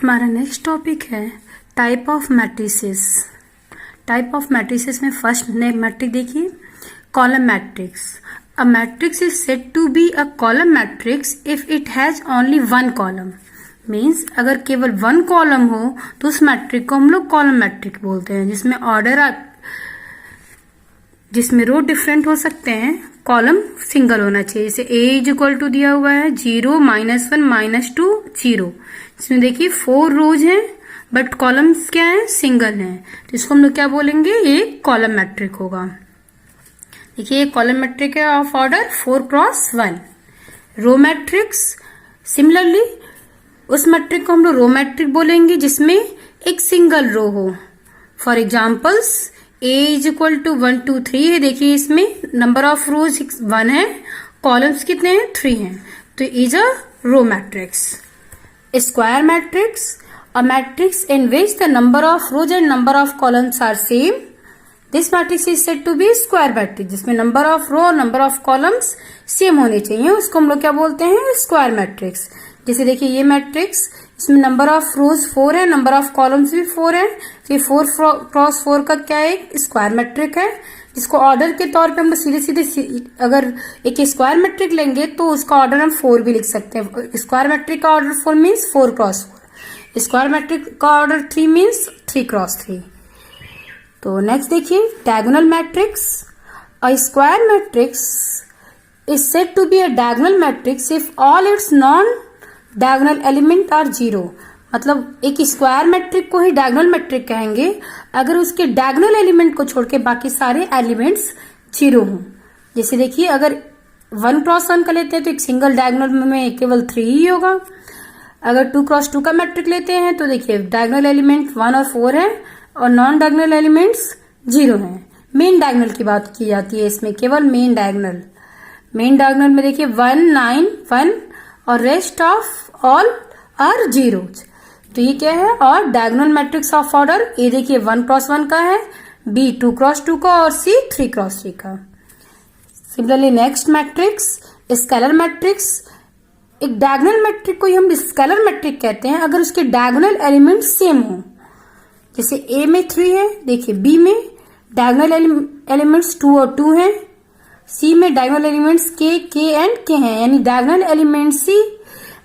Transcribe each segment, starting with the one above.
हमारा next topic है type of matrices. Type of matrices में फर्स्ट मैट्रिक देखिए, column matrix. A matrix is said to be a column matrix if it has only one column. Means अगर केवल one column हो तो उस matrix को हम लोग कॉलम मैट्रिक बोलते हैं, जिसमें जिसमें रो डिफरेंट हो सकते हैं, कॉलम सिंगल होना चाहिए। जैसे ए इज इक्वल टू दिया हुआ है 0 -1 -2 0। इसमें देखिए 4 रोज हैं बट कॉलम्स क्या है, सिंगल हैं, तो इसको हम लोग क्या बोलेंगे, ये कॉलम मैट्रिक होगा। देखिए ये कॉलम मैट्रिक है of order 4x1। Row matrix similarly उस मैट्रिक को हम लोग रो मैट्रिक बोलेंगे जिसमें एक सिंगल रो हो। For examples A is equal to 1 2 3 है। देखिए इसमें नंबर ऑफ रोज 1 है, कॉलम्स कितने हैं, 3 हैं, तो is a row matrix. Square matrix, a matrix in which the number of rows and number of columns are same, this matrix is said to be square matrix. जिसमें number of row और number of columns same होने चाहिए, उसको हम लोग क्या बोलते हैं, स्क्वायर मैट्रिक्स। जैसे देखिए ये मैट्रिक्स, इसमें नंबर ऑफ रोज 4 है, नंबर ऑफ कॉलम्स भी 4 है, तो ये 4x4 का क्या है, स्क्वायर मैट्रिक है। जिसको ऑर्डर के तौर पे हम सीधे अगर एक स्क्वायर मैट्रिक लेंगे तो उसका ऑर्डर हम 4 भी लिख सकते हैं। स्क्वायर मैट्रिक का order 4 means 4x4, square matrix का ऑर्डर 3 मीन्स 3x3। तो नेक्स्ट देखिए diagonal matrix. A square matrix is said to be a diagonal matrix if all its non diagonal element are 0। मतलब एक स्क्वायर मैट्रिक को ही diagonal matric कहेंगे अगर उसके diagonal element को छोड़ के बाकी सारे एलिमेंट्स 0 हों। जैसे देखिए अगर 1x1 का लेते हैं तो एक सिंगल डायगोनल में केवल 3 ही होगा। अगर 2x2 का मैट्रिक लेते हैं तो देखिए डायगोनल एलिमेंट 1 और 4 है और नॉन डायगोनल एलिमेंट्स 0 हैं। मेन डायगोनल की बात की जाती है इसमें, केवल मेन डायगोनल। मेन डायगोनल में देखिए 1 9 1 और रेस्ट ऑफ ऑल आर 0। तो ये क्या है, और डायगोनल मैट्रिक्स ऑफ ऑर्डर ए देखिए 1x1 का है, बी 2x2 का और सी 3x3 का। Similarly next matrix scalar matrix. एक डायगोनल मैट्रिक को हम स्केलर मैट्रिक कहते हैं अगर उसके डायगोनल एलिमेंट सेम हो। जैसे ए में 3 है, देखिए बी में डायगोनल एलिमेंट्स 2 और 2 हैं, सी में डायगोनल एलिमेंट्स के एंड के हैं, यानी डायगोनल एलिमेंट सी।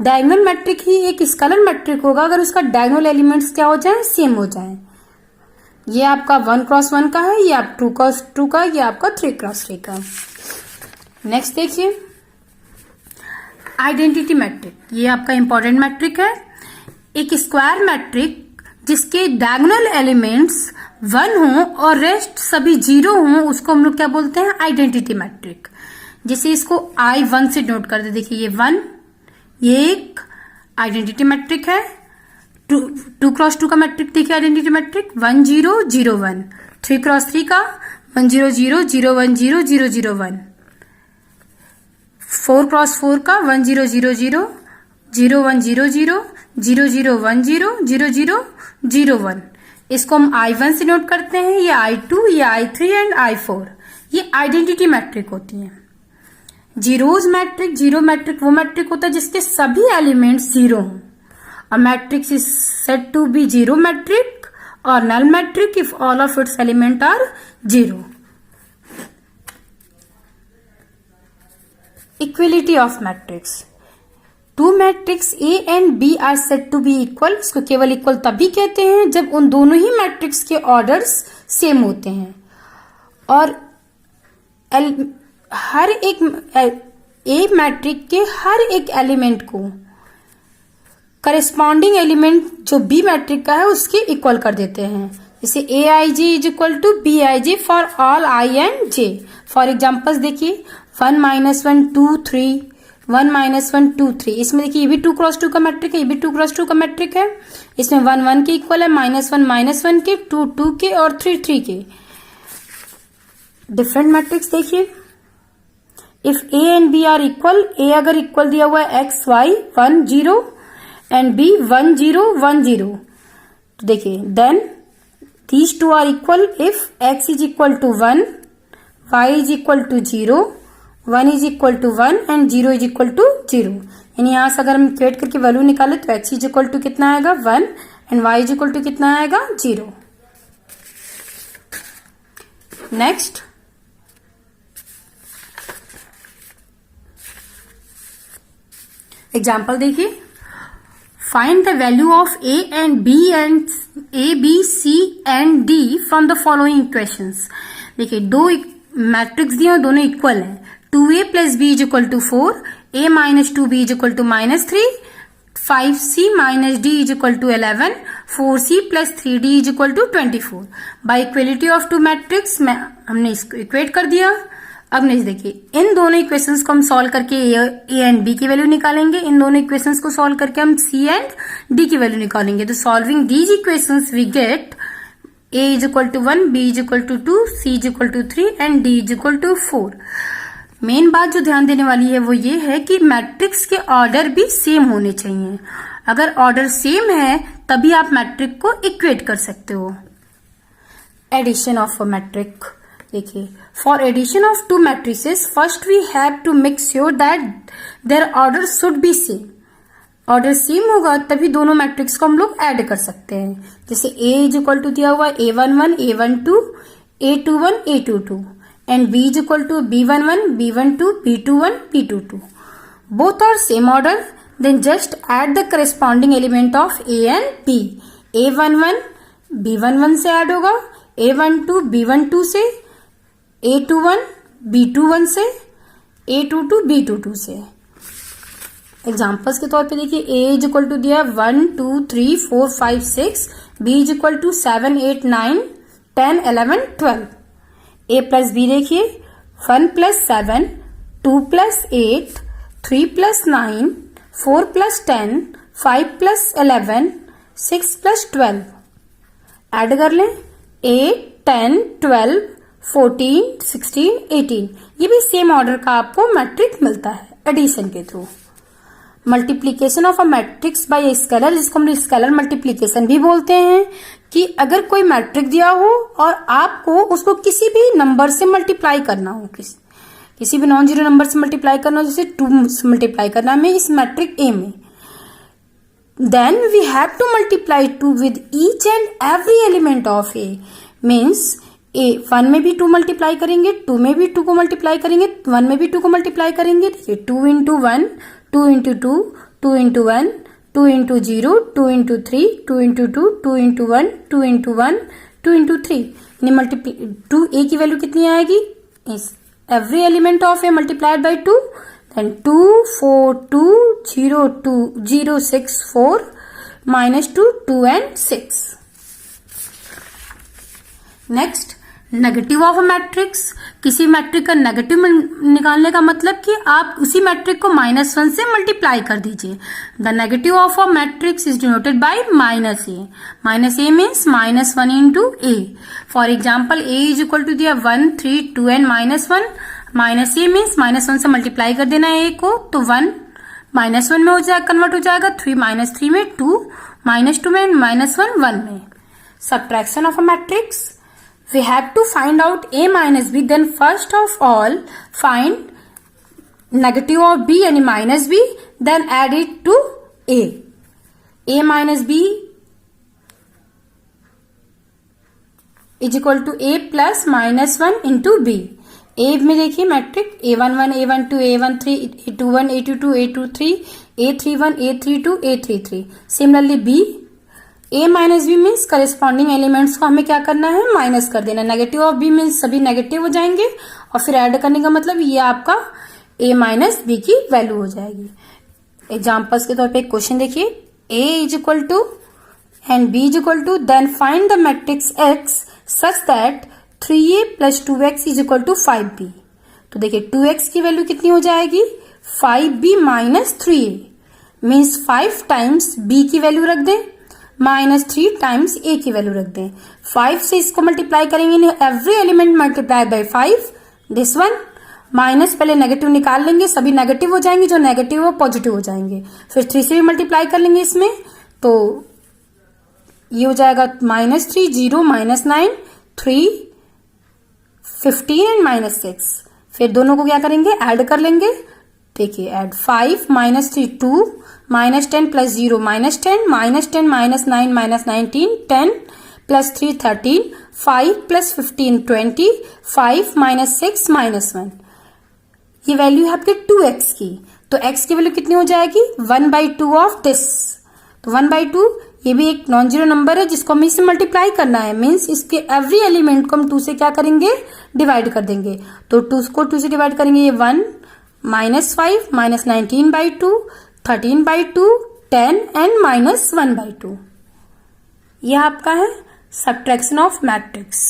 डायगोनल मैट्रिक ही एक स्केलर मैट्रिक होगा अगर उसका डायगोनल एलिमेंट्स क्या हो जाए, सेम हो जाए। ये आपका 1x1 का है, ये आप 2x2 का, ये आपका 3x3 का। नेक्स्ट देखिए आइडेंटिटी मैट्रिक। ये आपका इंपॉर्टेंट मैट्रिक है। एक स्क्वायर मैट्रिक जिसके डायगोनल एलिमेंट्स 1 हों और रेस्ट सभी 0 हों, उसको हम लोग क्या बोलते हैं, आइडेंटिटी मैट्रिक। जैसे इसको I1 से नोट कर दे, देखिए ये 1, ये एक आइडेंटिटी मैट्रिक है। 2x2 का मैट्रिक देखिए आइडेंटिटी मैट्रिक 1 0 0 1। 3x3 का 1 0 0 0 1 0 0 0 1। 4x4 का 1 0 0 0 0 1 0 0 0 0 1 0 0 0 0 1। इसको हम I1 से नोट करते हैं, ये I2, ये I3 एंड I4। ये आइडेंटिटी मैट्रिक होती है। जीरोज मैट्रिक, जीरो मैट्रिक वो मैट्रिक होता है जिसके सभी एलिमेंट्स 0 हों। A matrix is said to be zero matrix और null matrix if all of its element are 0। Equality of matrix. 2 matrix A and B are said to be equal. इसको केवल equal तभी कहते हैं जब उन दोनों ही मैट्रिक्स के ऑर्डर्स सेम होते हैं और हर एक ए मैट्रिक के हर एक एलिमेंट को करेस्पॉन्डिंग एलिमेंट जो बी मैट्रिक का है उसके इक्वल कर देते हैं। जैसे A I J is equal to B I J for all I and J. For examples देखिए 1 -1 2 3 1 -1 2 3। इसमें देखिए ये भी 2x2 का मैट्रिक है, ये भी 2x2 का मैट्रिक है। इसमें 1 1 के इक्वल है, -1 -1 के, 2 2 के और 3 3 के। डिफरेंट मैट्रिक्स देखिए, if A and B are equal, A अगर इक्वल दिया हुआ है x y 1 0 एंड b 1 0 1 0, तो देखिए then these two are equal if x is equal to 1, y is equal to 0, 1 is equal to 1 and 0 is equal to 0. यानी यहां से अगर हम इक्वेट करके वैल्यू निकाले तो x इज इक्वल टू कितना आएगा 1 and y is equal to कितना आएगा 0। नेक्स्ट एग्जाम्पल देखिए, find the value of a and b and a b c and d from the following equations. देखिए दो मैट्रिक्स दिए और दोनों इक्वल है। 2a plus B is equal to 4, a minus 2b is equal to -3, 5c minus d is equal to 11, 4c plus 3d is equal to 24। By equality of two matrix में हमने इसको equate कर दिया। अब next देखिए, इन दोनों equations को हम सॉल्व करके a एंड b की वैल्यू निकालेंगे। इन दोनों इक्वेशंस को सॉल्व करके हम c एंड d की वैल्यू निकालेंगे। तो solving these equations we get a is equal to 1, b is equal to 2, c is equal to 3 and d is equal to 4। Main बात जो ध्यान देने वाली है वो ये है कि मैट्रिक्स के ऑर्डर भी सेम होने चाहिए। अगर ऑर्डर सेम है तभी आप मैट्रिक को इक्वेट कर सकते हो। एडिशन ऑफ अ मैट्रिक देखिए, for addition of two matrices first we have to make sure that their order should be same. Order same होगा तभी दोनों मैट्रिक्स को हम लोग ऐड कर सकते हैं। जैसे a इज इक्वल टू दिया हुआ a11 a12 a21 a22 and b is equal to b11 b12 b21 b22। Both are same order, then just add the corresponding element of a and b। a11 b11 से add होगा, a12 b12 से, a21 b21 से, a22 b22 से। Examples के तौर पे देखिए, a is equal to दिया 1 2 3 4 5 6, b is equal to 7 8 9 10 11 12। a plus b देखिए, 1 plus 7, 2 plus 8, 3 plus 9, 4 plus 10, 5 plus 11, 6 plus 12। Add कर लें 8 10 12 14 16 18। ये भी सेम ऑर्डर का आपको मैट्रिक मिलता है एडिशन के through. Multiplication of a matrix bye scalar, जिसको हम स्केलर मल्टीप्लीकेशन भी बोलते हैं, कि अगर कोई मैट्रिक दिया हो और आपको उसको किसी भी नंबर से मल्टीप्लाई करना हो, किसी भी नॉन जीरो नंबर से मल्टीप्लाई करना हो, जैसे 2 से मल्टीप्लाई करना है इस मैट्रिक ए में, then we have to multiply 2 with each and every element of A. Means A 1 में भी 2 मल्टीप्लाई करेंगे, 2 में भी 2 को मल्टीप्लाई करेंगे, 1 में भी 2 को मल्टीप्लाई करेंगे। देखिए 2 into 1, 2 into 2, 2 into 1, 2 into 0, 2 into 3, 2 into 2, 2 into 1, 2 into 1, 2 into 3। यानी मल्टीप्लाई 2 ए की वैल्यू कितनी आएगी? Every element of A multiplied by 2, then 2 4 2 0 2 0 6 4 -2 2 and 6। Next, negative of a matrix. किसी मैट्रिक का नेगेटिव निकालने का मतलब कि आप उसी मैट्रिक को -1 से मल्टीप्लाई कर दीजिए। The negative of a matrix is denoted by -a। -a means -1 into a। For example a is equal to दिया 1 3 2 एंड -1। -a मीन्स -1 से मल्टीप्लाई कर देना है a को, तो 1 -1 में हो जाएगा, कन्वर्ट हो जाएगा। 3 -3 में 2, -2 में -1 1 में। Subtraction of a matrix, we have to find out a minus b, then first of all find negative of b यानी minus b, then add it to a। a minus b is equal to a plus -1 into b। a में देखिए matrix a11 a12 a13 a21 a22 a23 a31 a32 a33। Similarly b a minus B means corresponding elements को हमें क्या करना है? Minus कर देना। Negative of b means सभी नेगेटिव हो जाएंगे और फिर ऐड करने का मतलब ये आपका a माइनस बी की वैल्यू हो जाएगी। एग्जाम्पल्स के तौर पे एक क्वेश्चन देखिए, a is equal to and b is equal to, then find the matrix x such that 3a plus 2x is equal to 5b। तो देखिए 2x की वैल्यू कितनी हो जाएगी? 5b minus 3a means 5 times b की value रख दें, -3 टाइम्स a की वैल्यू रख दें। 5 से इसको मल्टीप्लाई करेंगे, every element multiply by 5, this one minus, पहले नेगेटिव निकाल लेंगे, सभी नेगेटिव हो जाएंगे, जो नेगेटिव हो पॉजिटिव हो जाएंगे। फिर 3 से भी मल्टीप्लाई कर लेंगे इसमें, तो ये हो जाएगा -3 0 -9 3 15 एंड -6। फिर दोनों को क्या करेंगे? ऐड कर लेंगे। देखिए add 5 minus 3 2 minus 10 plus 0 minus 10 minus 10 minus 9 minus 19 10 plus 3 13 5 plus 15 20 5 minus 6 minus 1। ये वैल्यू है आपके 2x की, तो x की वैल्यू कितनी हो जाएगी 1/2 ऑफ दिस। तो 1/2 ये भी एक नॉन जीरो नंबर है जिसको हमें इससे मल्टीप्लाई करना है, मीन्स इसके एवरी एलिमेंट को हम 2 से क्या करेंगे डिवाइड कर देंगे। तो 2 को 2 से डिवाइड करेंगे, ये 1 माइनस 5 माइनस 19/2 13/2 10 एंड माइनस 1/2। यह आपका है सब्ट्रैक्शन ऑफ मैट्रिक्स।